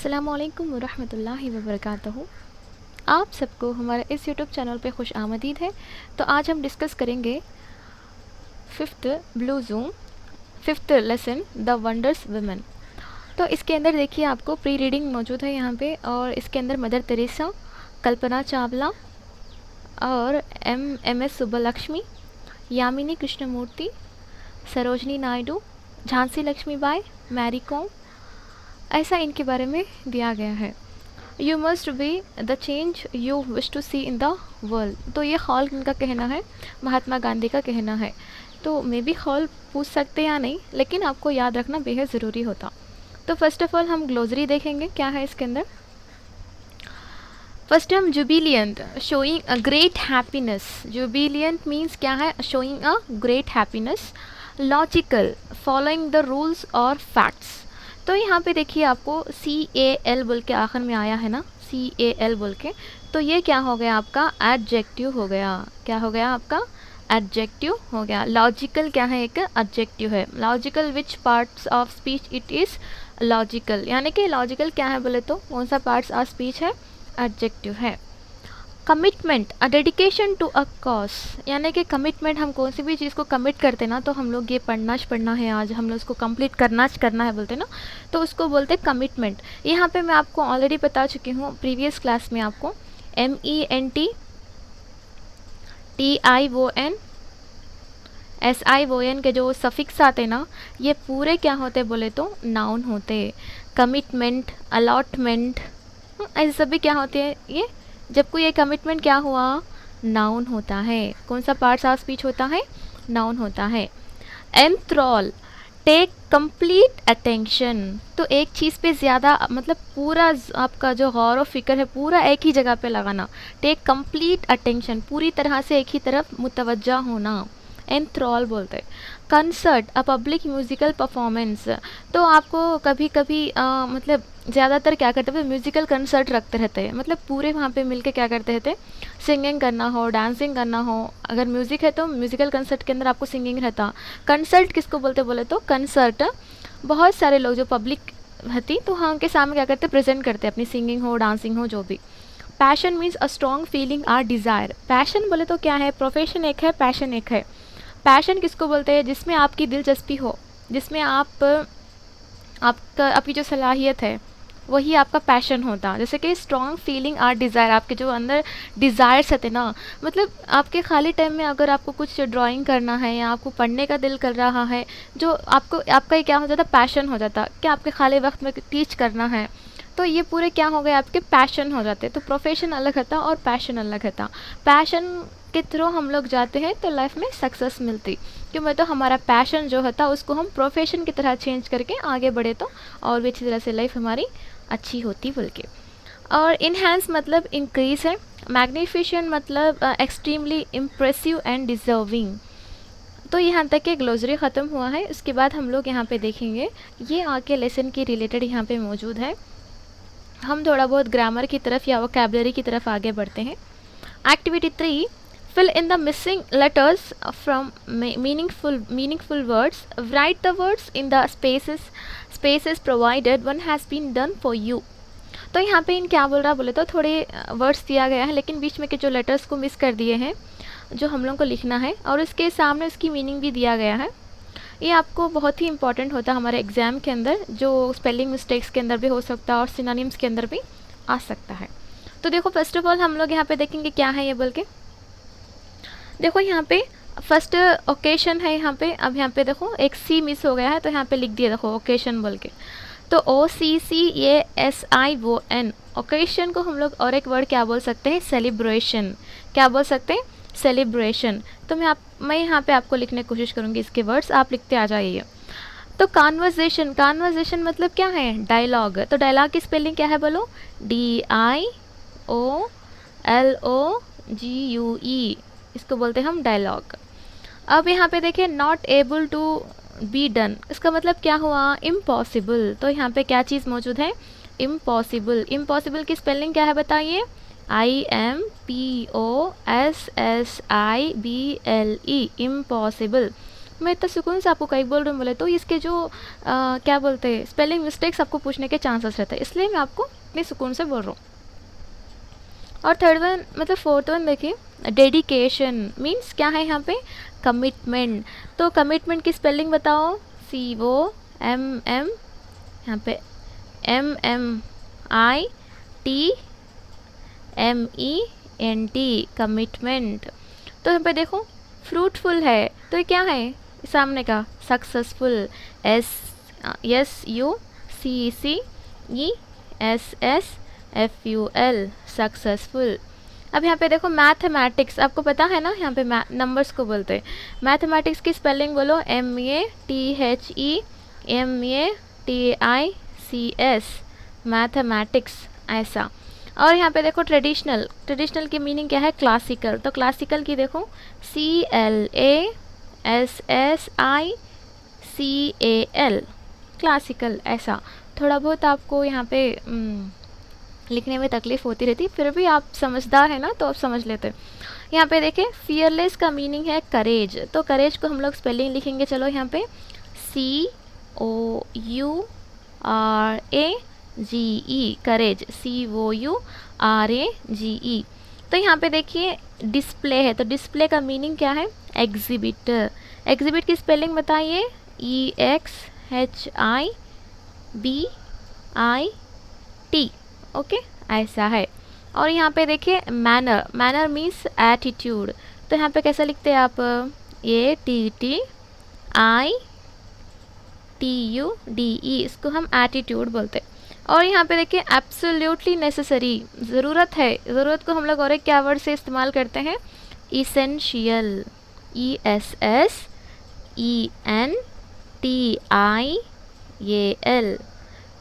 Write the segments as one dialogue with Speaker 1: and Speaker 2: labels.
Speaker 1: अस्सलामुअलैकुम वरहमतुल्लाहि वबरकातुहू। आप सबको हमारे इस यूट्यूब चैनल पे खुश आमदीद है। तो आज हम डिस्कस करेंगे fifth blue zoom, fifth lesson the wonders women. तो इसके अंदर देखिए आपको प्री रीडिंग मौजूद है यहाँ पे, और इसके अंदर मदर तेरेसा, कल्पना चावला और एम.एस. सुब्बलक्ष्मी, यामिनी कृष्णमूर्ति, सरोजनी नायडू, झांसी लक्ष्मीबाई, मैरी कॉम, ऐसा इनके बारे में दिया गया है। You must be the change you wish to see in the world. तो ये हॉल इनका कहना है, महात्मा गांधी का कहना है। तो मे बी हॉल पूछ सकते या नहीं, लेकिन आपको याद रखना बेहद ज़रूरी होता। तो फर्स्ट ऑफ ऑल हम ग्लोसरी देखेंगे क्या है इसके अंदर। फर्स्ट हम Jubilant, showing a great happiness. Jubilant means क्या है? Showing a great happiness. Logical, following the rules और फैक्ट्स। तो यहाँ पे देखिए आपको CAL बोल के आखिर में आया है ना, CAL बोल के, तो ये क्या हो गया आपका? एडजेक्टिव हो गया। क्या हो गया आपका? एडजेक्टिव हो गया। लॉजिकल क्या है? एक एडजेक्टिव है। Logical which parts of speech it is logical, यानी कि लॉजिकल क्या है बोले तो कौन सा पार्ट्स ऑफ स्पीच है? एडजेक्टिव है। Commitment, a dedication to a cause, यानी कि कमिटमेंट, हम कौन सी भी चीज़ को कमिट करते ना, तो हम लोग ये पढ़ना है आज, हम लोग उसको कंप्लीट करना है बोलते ना, तो उसको बोलते कमिटमेंट। यहाँ पे मैं आपको ऑलरेडी बता चुकी हूँ प्रीवियस क्लास में आपको, MENT, TION, SION के जो सफिक्स आते ना, ये पूरे क्या होते बोले तो नाउन होते। कमिटमेंट, अलॉटमेंट, ऐसे सभी क्या होते हैं ये? जब कोई ये कमिटमेंट क्या हुआ? नाउन होता है। कौन सा पार्ट्स ऑफ स्पीच होता है? नाउन होता है। एंथ्रॉल, टेक कंप्लीट अटेंशन, तो एक चीज़ पे ज़्यादा मतलब पूरा आपका जो गौर और फिक्र है पूरा एक ही जगह पे लगाना। टेक कंप्लीट अटेंशन, पूरी तरह से एक ही तरफ मुतवज्जा होना, एंथ्रॉल बोलते हैं। Concert, a public musical performance, तो आपको कभी कभी मतलब ज़्यादातर क्या करते हैं, म्यूज़िकल कंसर्ट रखते रहते हैं, मतलब पूरे वहाँ पे मिलके क्या करते रहते हैं, सिंगिंग करना हो, डांसिंग करना हो। अगर म्यूज़िक है तो म्यूज़िकल कंसर्ट के अंदर आपको सिंगिंग रहता। कंसर्ट किसको बोलते बोले तो कंसर्ट बहुत सारे लोग जो पब्लिक रहती तो हाँ उनके सामने क्या करते, प्रेजेंट करते अपनी सिंगिंग हो, डांसिंग हो, जो भी। Passion means a strong feeling or desire. Passion बोले तो क्या है? प्रोफेशन एक है, पैशन एक है। पैशन किसको बोलते हैं? जिसमें आपकी दिलचस्पी हो, जिसमें आपकी जो सलाहियत है वही आपका पैशन होता। जैसे कि स्ट्रॉन्ग फीलिंग आर डिज़ायर, आपके जो अंदर डिज़ायर्स होते ना, मतलब आपके खाली टाइम में अगर आपको कुछ ड्राइंग करना है या आपको पढ़ने का दिल कर रहा है, जो आपका ये क्या हो जाता? पैशन हो जाता। क्या आपके खाली वक्त में टीच करना है, तो ये पूरे क्या हो गए? आपके पैशन हो जाते। तो प्रोफेशन अलग होता और पैशन अलग होता। पैशन के थ्रू हम लोग जाते हैं तो लाइफ में सक्सेस मिलती, क्यों? मैं तो हमारा पैशन जो होता उसको हम प्रोफेशन की तरह चेंज करके आगे बढ़े तो और भी अच्छी तरह से लाइफ हमारी अच्छी होती बोल के। और इन्हेंस मतलब इंक्रीज है। मैग्निफिशेंट मतलब एक्सट्रीमली इम्प्रेसिव एंड डिजर्विंग। तो यहाँ तक के ग्लोसरी ख़त्म हुआ है। उसके बाद हम लोग यहाँ पे देखेंगे, ये आके लेसन के रिलेटेड यहाँ पे मौजूद है। हम थोड़ा बहुत ग्रामर की तरफ या वोकैबुलरी की तरफ आगे बढ़ते हैं। Activity 3, fill in the missing letters from meaningful words. Write the words in the spaces provided. One has been done for you. तो यहाँ पे इन क्या बोल रहा बोले तो थोड़े वर्ड्स दिया गया है, लेकिन बीच में के जो लेटर्स को मिस कर दिए हैं जो हम लोग को लिखना है, और उसके सामने उसकी मीनिंग भी दिया गया है। ये आपको बहुत ही इंपॉर्टेंट होता है हमारे एग्ज़ाम के अंदर, जो स्पेलिंग मिस्टेक्स के अंदर भी हो सकता है और सिनोनिम्स के अंदर भी आ सकता है। तो देखो फर्स्ट ऑफ ऑल हम लोग यहाँ पे देखेंगे क्या है ये बोल के। देखो यहाँ पे फर्स्ट ओकेशन है यहाँ पे। अब यहाँ पे देखो एक सी मिस हो गया है तो यहाँ पे लिख दिया देखो ओकेशन बोल के। तो OCCASION, ओकेशन को हम लोग और एक वर्ड क्या बोल सकते हैं? सेलिब्रेशन। क्या बोल सकते हैं? सेलिब्रेशन। तो मैं यहाँ पे आपको लिखने की कोशिश करूँगी इसके वर्ड्स, आप लिखते आ जाइए। तो कॉन्वर्जेशन, कॉन्वर्जेशन मतलब क्या है? डायलॉग। तो डायलॉग की स्पेलिंग क्या है बोलो? DIOLOGUE, इसको बोलते हैं हम डायलॉग। अब यहाँ पे देखिए not able to be done, इसका मतलब क्या हुआ? इम्पॉसिबल। तो यहाँ पे क्या चीज़ मौजूद है? इम्पॉसिबल। इम्पॉसिबल की स्पेलिंग क्या है बताइए? IMPOSSIBLE, impossible. मैं इतना सुकून से आपको कहीं बोल रही हूँ बोले तो इसके जो क्या बोलते हैं स्पेलिंग मिस्टेक्स आपको पूछने के चांसेस रहते हैं, इसलिए मैं आपको इतनी सुकून से बोल रहा हूँ। और थर्ड वन मतलब फोर्थ वन देखिए, डेडिकेशन मीन्स क्या है यहाँ पे, कमिटमेंट। तो कमिटमेंट की स्पेलिंग बताओ, COMM, यहाँ पे MMITMENT, कमिटमेंट। तो यहाँ पे देखो फ्रूटफुल है, तो ये क्या है सामने का, सक्सेसफुल, SUCCESSFUL, सक्सेसफुल। अब यहाँ पे देखो मैथमेटिक्स, आपको पता है ना यहाँ पे नंबर्स को बोलते हैं। मैथमेटिक्स की स्पेलिंग बोलो, MATHEMATICS, मैथमेटिक्स, ऐसा। और यहाँ पे देखो ट्रेडिशनल, ट्रेडिशनल की मीनिंग क्या है, क्लासिकल। तो क्लासिकल की देखो CLASSICAL, क्लासिकल, ऐसा। थोड़ा बहुत आपको यहाँ पे लिखने में तकलीफ़ होती रहती, फिर भी आप समझदार है ना तो आप समझ लेते। यहाँ पे देखें फियरलेस का मीनिंग है करेज। तो करेज को हम लोग स्पेलिंग लिखेंगे, चलो यहाँ पे COURAGE, करेज, COURAGE। तो यहाँ पे देखिए डिस्प्ले है, तो डिस्प्ले का मीनिंग क्या है, एग्जिबिट। एग्जिबिट की स्पेलिंग बताइए, EXHIBIT, ओके, ऐसा है। और यहाँ पे देखिए मैनर, मैनर मीन्स एटीट्यूड। तो यहाँ पे कैसा लिखते हैं आप, ATTITUDE, इसको हम एटीट्यूड बोलते हैं। और यहाँ पे देखिए एब्सोल्युटली नेसेसरी, ज़रूरत है, ज़रूरत को हम लोग और एक क्या वर्ड से इस्तेमाल करते हैं, इसेंशियल, ESSENTIAL।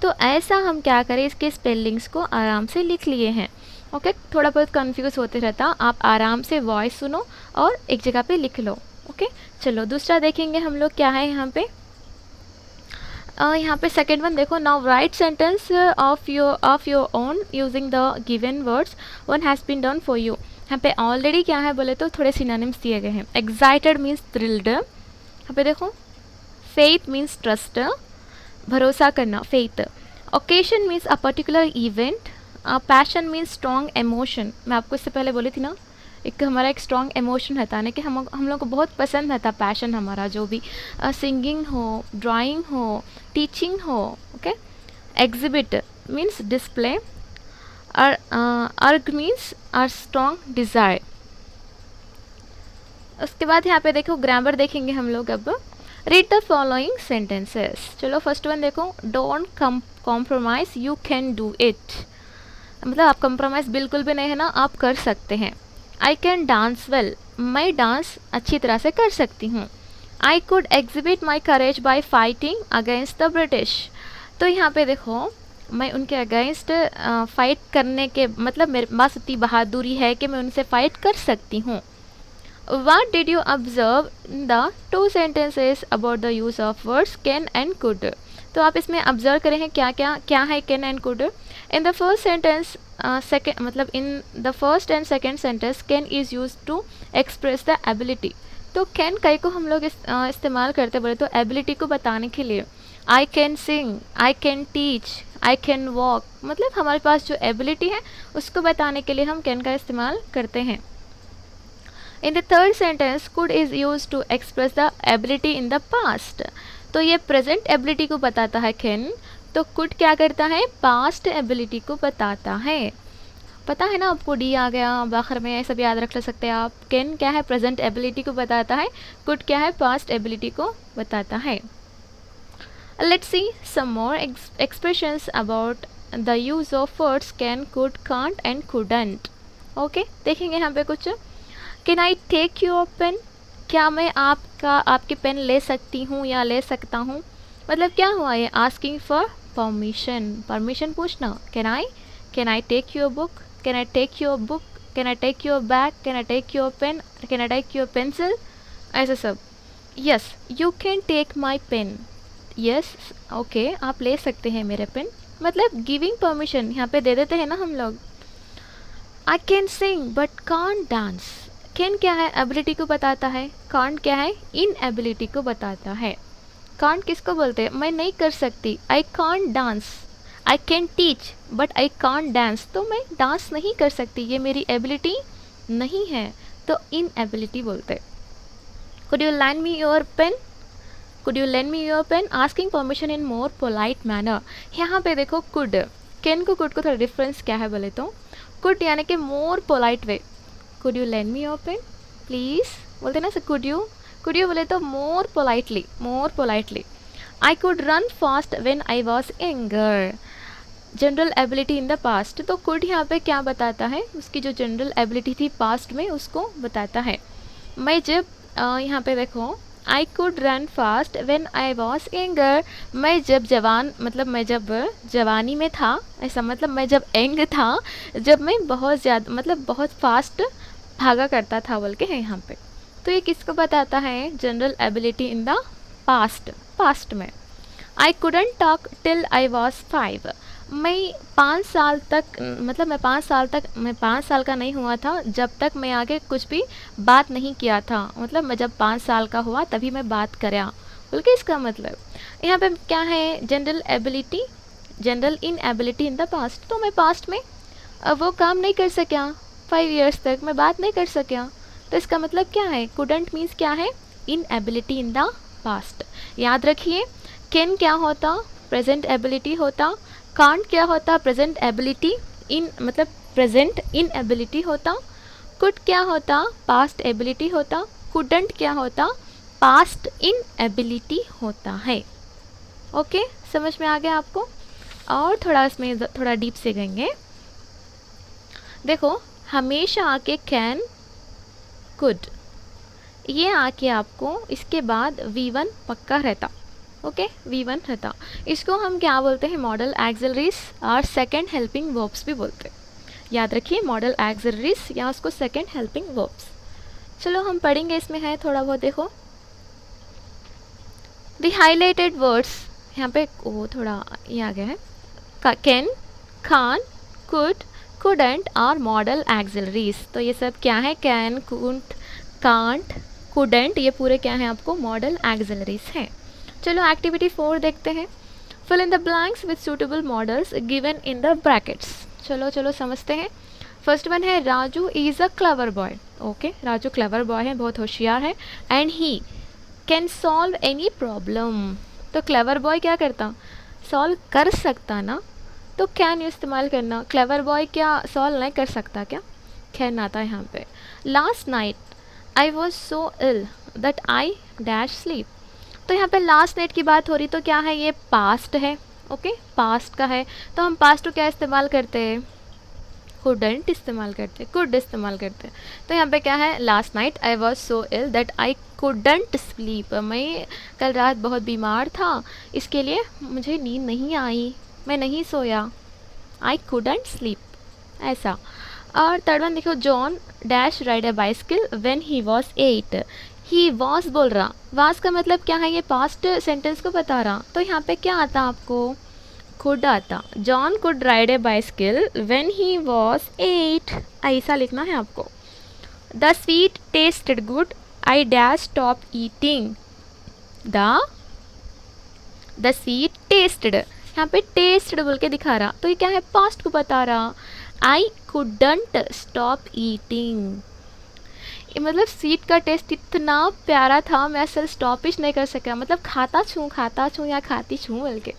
Speaker 1: तो ऐसा हम क्या करें, इसके स्पेलिंग्स को आराम से लिख लिए हैं। ओके, थोड़ा बहुत कंफ्यूज होते रहता, आप आराम से वॉइस सुनो और एक जगह पे लिख लो। ओके, चलो दूसरा देखेंगे हम लोग क्या है यहाँ पे। यहाँ पे सेकेंड वन देखो, now write sentence of your own using the given words, one has been done for you. यहाँ पे ऑलरेडी क्या है बोले तो थोड़े सिनोनिम्स दिए गए हैं। एक्साइटेड मीन्स थ्रिल्ड, यहाँ पे देखो फेथ मीन्स ट्रस्ट, भरोसा करना, faith. Occasion means a particular event. Passion means strong emotion, मैं आपको इससे पहले बोली थी ना, एक हमारा एक स्ट्रॉन्ग एमोशन रहता है ना कि हम लोग को बहुत पसंद रहता पैशन हमारा, जो भी सिंगिंग हो, ड्राइंग हो, टीचिंग हो। ओके, एग्जिबिट मीन्स डिस्प्ले, अर्ग मीन्स आर स्ट्रॉन्ग डिज़ायर। उसके बाद यहाँ पे देखो ग्रामर देखेंगे हम लोग अब। रीड द फॉलोइंग सेंटेंसेस, चलो फर्स्ट वन देखो, don't compromise, you can do it, मतलब आप कंप्रोमाइज़ बिल्कुल भी नहीं है ना, आप कर सकते हैं। आई कैन डांस वेल, मैं डांस अच्छी तरह से कर सकती हूँ। I could exhibit my courage by fighting against the British. तो यहाँ पे देखो मैं उनके अगेंस्ट फाइट करने के मतलब मेरे पास इतनी बहादुरी है कि मैं उनसे फाइट कर सकती हूँ। What did you observe in the two sentences about the use of words can and could? तो आप इसमें ऑब्जर्व करें हैं क्या क्या क्या है can and could। In the first sentence second मतलब in the first and second sentence can is used to express the ability। तो can कई को हम लोग इस्तेमाल करते बोले तो एबिलिटी को बताने के लिए। I can sing, I can teach, I can walk, मतलब हमारे पास जो एबिलिटी है उसको बताने के लिए हम can का इस्तेमाल करते हैं। In the third sentence, could is used to express the ability in the past। तो ये present ability को बताता है can, तो could क्या करता है, past ability को बताता है। पता है ना आपको, डी आ गया अब आखिर में, सब याद रख सकते हैं आप। can क्या है, present ability को बताता है, could क्या है, past ability को बताता है। Let's see some more expressions about the use of words can, could, can't and couldn't। Okay, देखेंगे यहाँ पे कुछ। Can I take your pen, क्या मैं आपकी पेन ले सकती हूँ या ले सकता हूँ, मतलब क्या हुआ ये, आस्किंग फॉर परमिशन, परमिशन पूछना। Can I take your book, can I take your book, can I take your bag, can I take your pen, can I take your pencil, ऐसा सब। Yes, you can take my pen, yes okay, आप ले सकते हैं मेरे pen, मतलब giving permission यहाँ पे दे देते हैं ना हम लोग। I can sing but can't dance, can क्या है, एबिलिटी को बताता है, कांट क्या है, इनएबिलिटी को बताता है। कांट किसको बोलते हैं, मैं नहीं कर सकती, I can't dance, I can teach but I can't dance, तो मैं डांस नहीं कर सकती, ये मेरी एबिलिटी नहीं है, तो इनएबिलिटी बोलते हैं। Could you land me your pen, could you lend me your pen, asking permission in more polite manner. यहाँ पे देखो कुड, कैन को कुड को थोड़ा डिफरेंस क्या है बोले तो, कुड यानी कि more polite way, could you lend me your pen please बोलते ना, कुड यू बोले तो more politely, more politely. I could run fast when I was younger, general ability in the past, तो कुड यहाँ पे क्या बताता है, उसकी जो जनरल एबिलिटी थी पास्ट में उसको बताता है। मैं जब यहाँ पे देखो आई could run fast when I was younger, मैं जब जवान मतलब मैं जब जवानी में था, ऐसा मतलब मैं जब यंग था, जब मैं बहुत ज़्यादा मतलब बहुत फास्ट भागा करता था बोल के है यहाँ पे। तो ये किसको बताता है, general ability in the past, past में। I couldn't talk till I was 5, मैं 5 साल तक मतलब मैं 5 साल का नहीं हुआ था जब तक मैं आगे कुछ भी बात नहीं किया था, मतलब मैं जब 5 साल का हुआ तभी मैं बात करा बोल के इसका मतलब। यहाँ पे क्या है, general ability, general inability in the past, तो मैं पास्ट में वो काम नहीं कर सका, 5 इयर्स तक मैं बात नहीं कर सका, तो इसका मतलब क्या है, कुडंट मीन्स क्या है, इनएबिलिटी इन द पास्ट। याद रखिए, कैन क्या होता, प्रेजेंट एबिलिटी होता, कांट क्या होता, प्रेजेंट एबिलिटी इन मतलब प्रेजेंट इनएबिलिटी होता, कुड क्या होता, पास्ट एबिलिटी होता, कुडंट क्या होता, पास्ट इनएबिलिटी होता है। ओके, समझ में आ गया आपको। और थोड़ा इसमें थोड़ा डीप से गएंगे। देखो हमेशा आके कैन, कुड, ये आके आपको इसके बाद V1 पक्का रहता। ओके, V1 रहता, इसको हम क्या बोलते हैं, मॉडल एक्सिलरीज और सेकंड हेल्पिंग वर्ब्स भी बोलते हैं। याद रखिए, मॉडल एक्सिलरीज या उसको सेकंड हेल्पिंग वर्ब्स। चलो हम पढ़ेंगे, इसमें है थोड़ा बहुत, देखो द हाईलाइटेड वर्ड्स, यहाँ पे वो थोड़ा ये आ गया है, कैन, कान, कुड, कुडंट और मॉडल एक्सिलरीज, तो ये सब क्या है, कैन, कुड, कांट, कुडंट, ये पूरे क्या है आपको मॉडल एक्सिलरीज हैं। चलो एक्टिविटी 4 देखते हैं। Fill in the blanks with suitable modals given in the brackets. चलो समझते हैं। फर्स्ट वन है Raju is a clever boy. Okay, Raju clever boy है, बहुत होशियार है। And he can solve any problem, तो क्लेवर बॉय क्या करता, सॉल्व कर सकता ना, तो कैन इस्तेमाल करना। क्लेवर बॉय क्या सॉल्व नहीं कर सकता क्या, कैन आता है यहाँ पे। Last night I was so ill that I dash sleep, तो यहाँ पे लास्ट नाइट की बात हो रही, तो क्या है, ये पास्ट है। ओके, पास्ट का है, तो हम पास्ट को क्या इस्तेमाल करते हैं, कुडंट इस्तेमाल करते, कुड इस्तेमाल करते। तो यहाँ पे क्या है, last night I was so ill that I couldn't sleep, मैं कल रात बहुत बीमार था, इसके लिए मुझे नींद नहीं आई, मैं नहीं सोया, आई कुडंट स्लीप, ऐसा। और थर्ड वन देखो, John dash ride a bicycle when he was 8, he was बोल रहा, वॉज का मतलब क्या है, ये पास्ट सेंटेंस को बता रहा, तो यहाँ पे क्या आता आपको, कुड आता। John could ride A bicycle when he was 8, ऐसा लिखना है आपको। The sweet tested good I dash stop eating, the sweet tested, यहाँ पे टेस्टेड बोल के दिखा रहा, तो ये क्या है, पास्ट को बता रहा। आई कुडंट स्टॉप ईटिंग, मतलब स्वीट का टेस्ट इतना प्यारा था, मैं असल स्टॉपिश नहीं कर सका, मतलब खाता छूँ या खाती छूँ बोल के।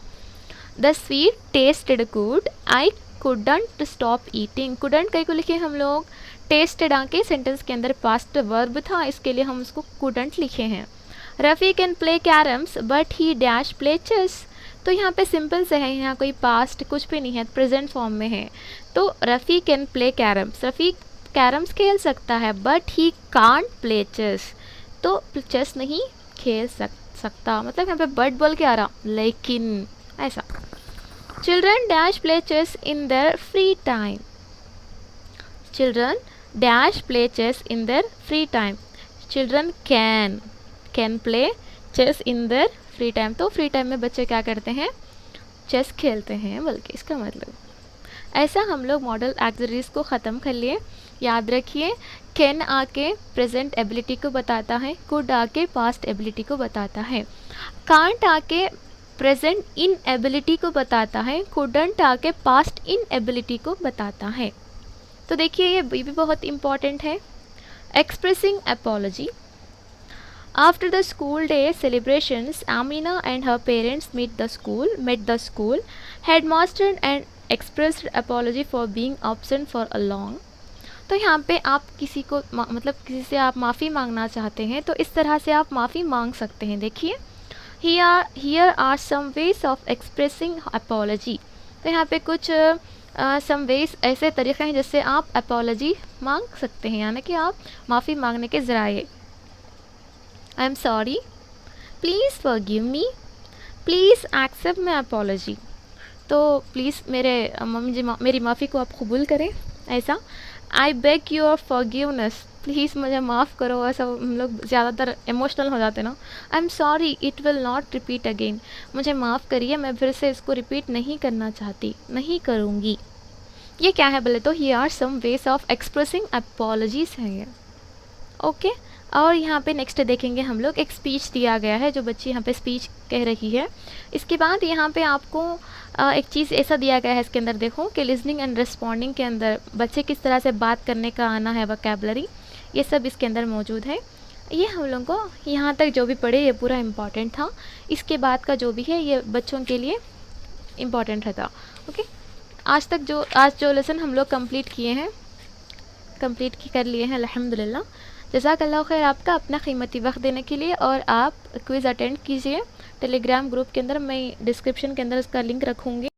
Speaker 1: The sweet tested good I couldn't stop eating, couldn't कहीं को लिखे हम लोग, टेस्टेड आके सेंटेंस के अंदर पास्ट वर्ब था, इसके लिए हम उसको कुडंट लिखे हैं। Rafi can play carroms but he dash play chess, तो यहाँ पे सिंपल से है, यहाँ कोई पास्ट कुछ भी नहीं है, प्रेजेंट फॉर्म में है। तो Rafi can play carroms, Rafi carroms खेल सकता है, but he can't play chess, तो चेस नहीं खेल सकता, मतलब यहाँ पे बट बोल के आ रहा, लेकिन ऐसा। Children dash play chess in their free time, children dash play chess in their free time, children can play chess in their free time, तो फ्री टाइम में बच्चे क्या करते हैं, चेस खेलते हैं, बल्कि इसका मतलब ऐसा। हम लोग मॉडल एक्सिलरीज को ख़त्म कर लिए। याद रखिए, कैन आके प्रेजेंट एबिलिटी को बताता है, कुड आके पास्ट एबिलिटी को बताता है, कांट आके प्रेजेंट इन एबिलिटी को बताता है, कुडंट आके पास्ट इन एबिलिटी को बताता है। तो देखिए ये भी बहुत इंपॉर्टेंट है। Expressing apology. After the school day celebrations, Amina and her parents met the school headmaster and expressed apology for being absent for a long। तो यहाँ पे आप किसी को मतलब किसी से आप माफ़ी मांगना चाहते हैं तो इस तरह से आप माफ़ी मांग सकते हैं। देखिए, here are some ways of expressing apology। तो यहाँ पे कुछ some ways ऐसे तरीक़े हैं जिससे आप apology मांग सकते हैं, यानी कि आप माफ़ी मांगने के ज़राए। I am sorry, please forgive me, please accept my apology. तो प्लीज़ मेरी माफ़ी को आप कबूल करें, ऐसा। I beg your forgiveness, please मुझे माफ़ करो, ऐसा हम लोग ज़्यादातर इमोशनल हो जाते हैं ना। आई am sorry, it will not repeat again, मुझे माफ़ करिए, मैं फिर से इसको रिपीट नहीं करना चाहती, नहीं करूँगी। ये क्या है बोले तो here are some ways of expressing apologies हैं ये। ओके और यहाँ पे नेक्स्ट देखेंगे हम लोग, एक स्पीच दिया गया है जो बच्ची यहाँ पे स्पीच कह रही है। इसके बाद यहाँ पे आपको एक चीज़ ऐसा दिया गया है इसके अंदर, देखो कि लिसनिंग एंड रिस्पॉन्डिंग के अंदर बच्चे किस तरह से बात करने का आना है, वोकैबुलरी, ये सब इसके अंदर मौजूद है। ये हम लोग को यहाँ तक जो भी पढ़े ये पूरा इम्पॉर्टेंट था, इसके बाद का जो भी है ये बच्चों के लिए इम्पॉर्टेंट रहता। ओके, आज जो लेसन हम लोग कंप्लीट किए हैं, कंप्लीट कर लिए हैं अल्हम्दुलिल्लाह। जज़ाकल्लाह खैर आपका अपना कीमती वक्त देने के लिए। और आप क्विज़ अटेंड कीजिए टेलीग्राम ग्रुप के अंदर, मैं डिस्क्रिप्शन के अंदर उसका लिंक रखूँगी।